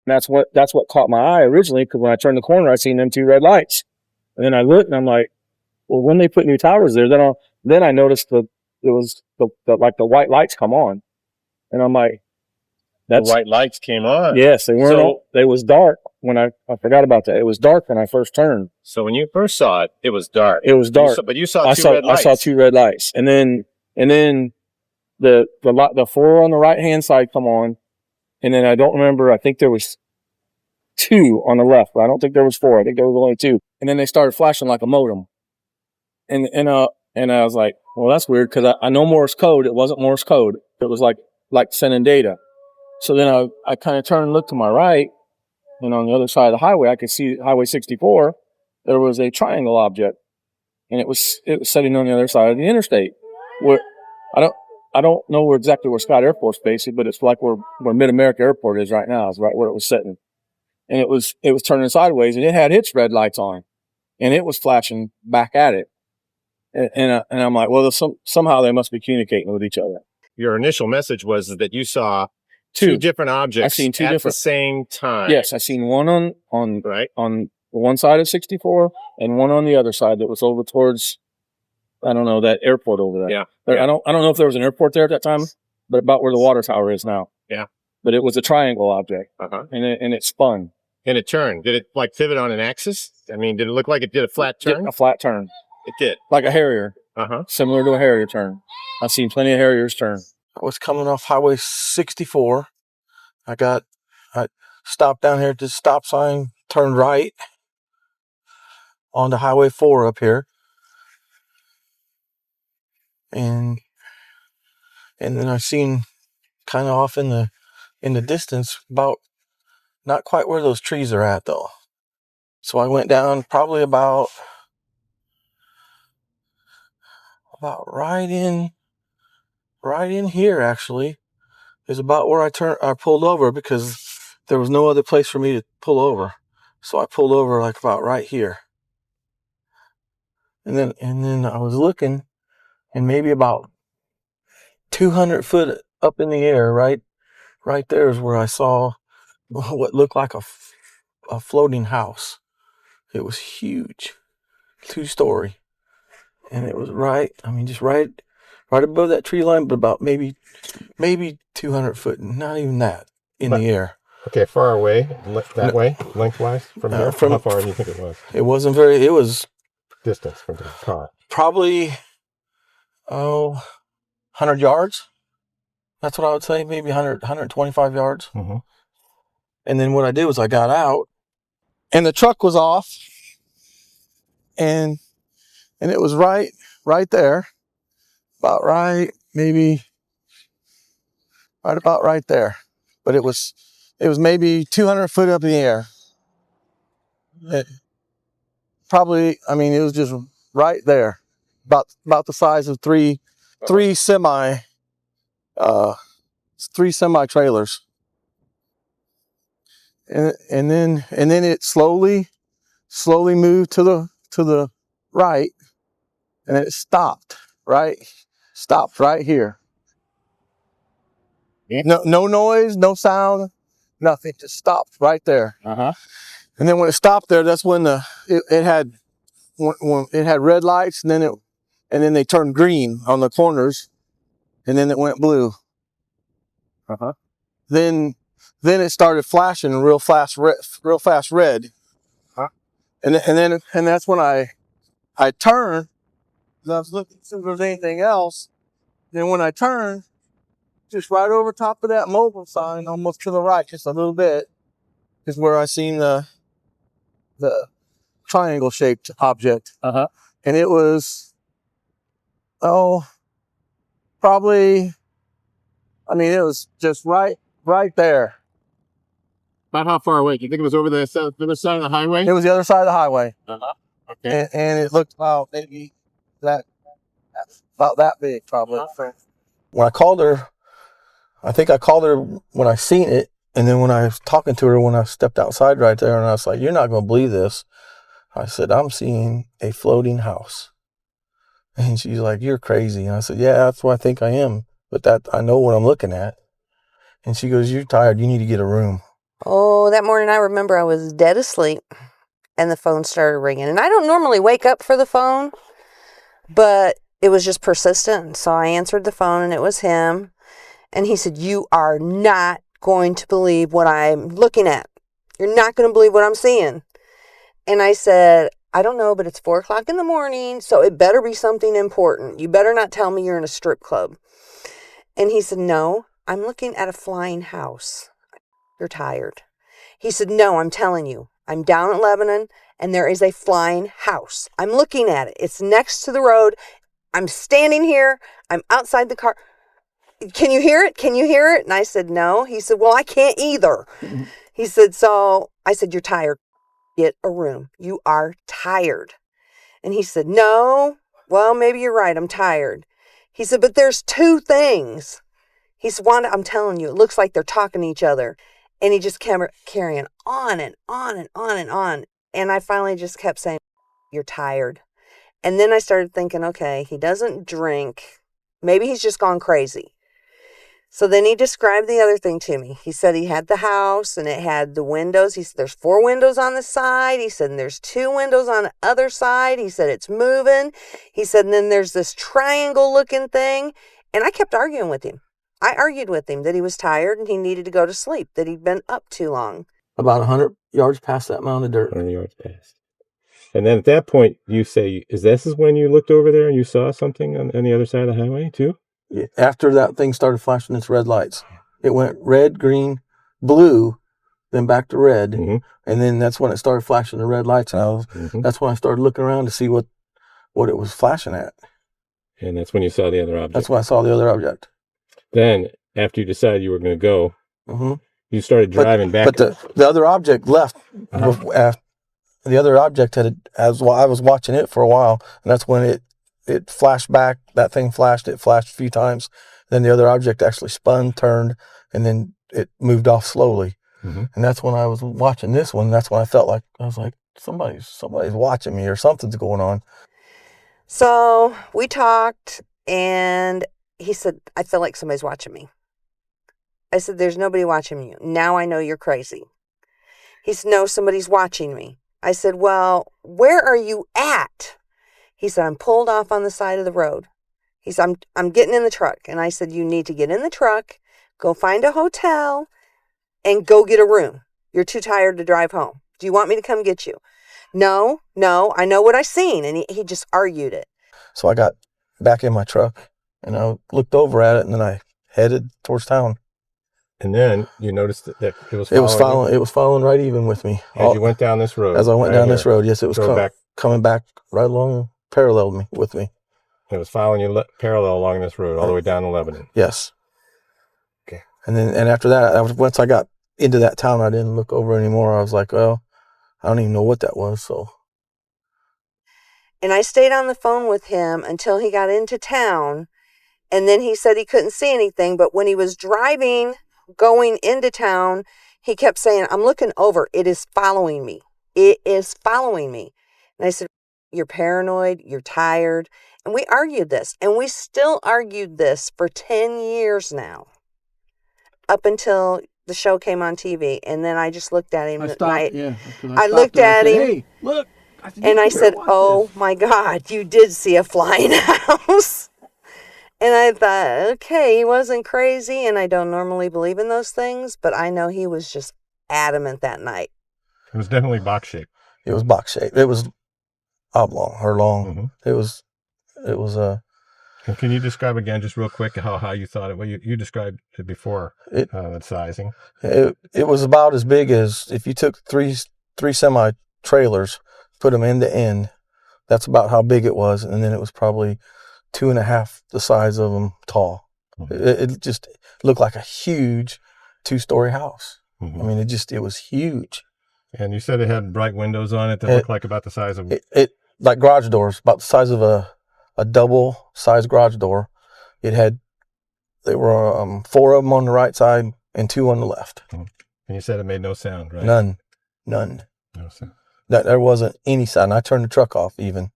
And that's what caught my eye originally, because when I turned the corner, I seen them 2 red lights. And then I looked and I'm like, well, when they put new towers there, then I noticed it was like the white lights come on. And I'm like, the white lights came on. Yes, they weren't on. It was dark when I forgot about that. It was dark when I first turned. So when you first saw it, it was dark. It was dark. But you saw 2 red lights. I saw 2 red lights. And then the 4 on the right hand side come on. And then I don't remember, I think there was 2 on the left, but I don't think there was 4. I think there was only 2. And then they started flashing like a modem. And I was like, well, that's weird, because I know Morse code. It wasn't Morse code. It was like sending data. So then I kind of turned and looked to my right, and on the other side of the highway, I could see Highway 64. There was a triangle object, and it was sitting on the other side of the interstate. Where I don't know exactly where Scott Air Force Base is, but it's like where Mid-America Airport is right now. It's right where it was sitting, and it was turning sideways, and it had its red lights on, and it was flashing back at it. And I'm like, well, somehow they must be communicating with each other. Your initial message was that you saw 2 different objects. I seen 2 at the same time. Yes, I seen one on one side of 64 and one on the other side that was over towards, I don't know, that airport over there. Yeah. I don't know if there was an airport there at that time, but about where the water tower is now. Yeah. But it was a triangle object. And it spun. And it turned. Did it like pivot on an axis? I mean, did it look like it did a flat turn? A flat turn. It did. Like a Harrier. Similar to a Harrier turn. I've seen plenty of Harriers turn. I was coming off Highway 64. I stopped down here at this stop sign, turned right onto Highway 4 up here. And then I seen kind of off in the distance, about not quite where those trees are at though. So I went down probably about right in here actually is about where I pulled over, because there was no other place for me to pull over. So I pulled over like about right here. And then I was looking, and maybe about 200 foot up in the air, right there is where I saw what looked like a floating house. It was huge, 2-story. And it was just right above that tree line, but about maybe 200 foot, not even that, in the air. Okay, far away, that way, lengthwise from here? How far do you think it was? It was distance from the car. Probably, 100 yards. That's what I would say, maybe 125 yards. And then what I did was I got out, and the truck was off, and it was right there, about right about right there. But it was maybe 200 foot up in the air. It was just right there, about the size of three semi trailers. And then it slowly moved to the right, and then it stopped right here. No noise, no sound, nothing. Just stopped right there. And then when it stopped there, that's when it had red lights, and then they turned green on the corners, and then it went blue. Then it started flashing real fast red. And that's when I turned. I was looking to see if there was anything else. Then when I turned, just right over top of that mobile sign, almost to the right, just a little bit, is where I seen the triangle shaped object. And it was, probably, it was just right there. About how far away? Do you think it was over the other side of the highway? It was the other side of the highway. Okay. And it looked about maybe about that big, probably. When I called her, I think I called her when I seen it, and then when I was talking to her, when I stepped outside right there, and I was like, "You're not going to believe this." I said, "I'm seeing a floating house." And she's like, "You're crazy." And I said, "Yeah, that's what I think I am, but I know what I'm looking at." And she goes, "You're tired. You need to get a room." Oh, that morning I remember I was dead asleep and the phone started ringing. And I don't normally wake up for the phone, but it was just persistent. So I answered the phone and it was him. And he said, "You are not going to believe what I'm looking at. You're not going to believe what I'm seeing." And I said, "I don't know, but it's 4:00 in the morning, so it better be something important. You better not tell me you're in a strip club." And he said, "No, I'm looking at a flying house." "You're tired." He said, "No, I'm telling you. I'm down at Lebanon, and there is a flying house. I'm looking at it. It's next to the road. I'm standing here. I'm outside the car. Can you hear it? Can you hear it?" And I said, "No." He said, "Well, I can't either." He said, so I said, "You're tired. Get a room. You are tired." And he said, "No, well, maybe you're right. I'm tired." He said, "But there's two things." He said, "Wanda, I'm telling you, it looks like they're talking to each other." And he just kept carrying on and on and on and on. And I finally just kept saying, "You're tired." And then I started thinking, okay, he doesn't drink. Maybe he's just gone crazy. So then he described the other thing to me. He said he had the house and it had the windows. He said there's 4 windows on the side. He said and there's 2 windows on the other side. He said it's moving. He said and then there's this triangle looking thing. And I kept arguing with him. I argued with him that he was tired and he needed to go to sleep, that he'd been up too long. About 100 yards past that mound of dirt. 100 yards past. And then at that point, you say, is this when you looked over there and you saw something on the other side of the highway too? After that thing started flashing its red lights, it went red, green, blue, then back to red. Mm-hmm. And then that's when it started flashing the red lights. And that's when I started looking around to see what it was flashing at. And that's when you saw the other object. That's when I saw the other object. Then, after you decided you were going to go, Mm-hmm. you started driving back. But the other object left. After, the other object I was watching it for a while, and that's when it flashed back. That thing flashed. It flashed a few times. Then the other object actually spun, turned, and then it moved off slowly. Mm-hmm. And that's when I was watching this one. That's when I felt like I was like somebody's watching me or something's going on. So we talked, and he said, "I feel like somebody's watching me." I said, "There's nobody watching you. Now I know you're crazy." He said, "No, somebody's watching me." I said, "Well, where are you at?" He said, "I'm pulled off on the side of the road." He said, I'm getting in the truck." And I said, "You need to get in the truck, go find a hotel, and go get a room. You're too tired to drive home. Do you want me to come get you?" No, I know what I seen." And he just argued it. So I got back in my truck, and I looked over at it, and then I headed towards town. And then you noticed that it was following you? It was following right even with me. As you went down this road. As I went down this road, yes, it was coming back right along, parallel with me. It was following you parallel along this road, all the way down to Lebanon. Yes. Okay. And after that, once I got into that town, I didn't look over anymore. I was like, well, I don't even know what that was. So. And I stayed on the phone with him until he got into town. And then he said he couldn't see anything. But when he was driving, going into town, he kept saying, "I'm looking over. It is following me. It is following me." And I said, "You're paranoid. You're tired." And we argued this. And we still argued this for 10 years now. Up until the show came on TV. And then I just looked at him. I looked at him. "Hey, look." And I said, "Oh my God, you did see a flying house." And I thought, okay, he wasn't crazy, and I don't normally believe in those things, but I know he was just adamant that night. It was definitely box shaped. It was box shaped. It was oblong or long. Mm-hmm. It was. Can you describe again, just real quick, how you thought it? Well, you described it before. The sizing. It was about as big as if you took three semi trailers, put them end to end. That's about how big it was, and then it was probably 2.5 the size of them tall. Mm-hmm. It just looked like a huge 2-story house. Mm-hmm. I mean, it was huge. And you said it had bright windows on it that looked like about the size of it like garage doors, about the size of a double size garage door. There were 4 of them on the right side and 2 on the left. Mm-hmm. And you said it made no sound, right? None. No sound. That there wasn't any sound. I turned the truck off even.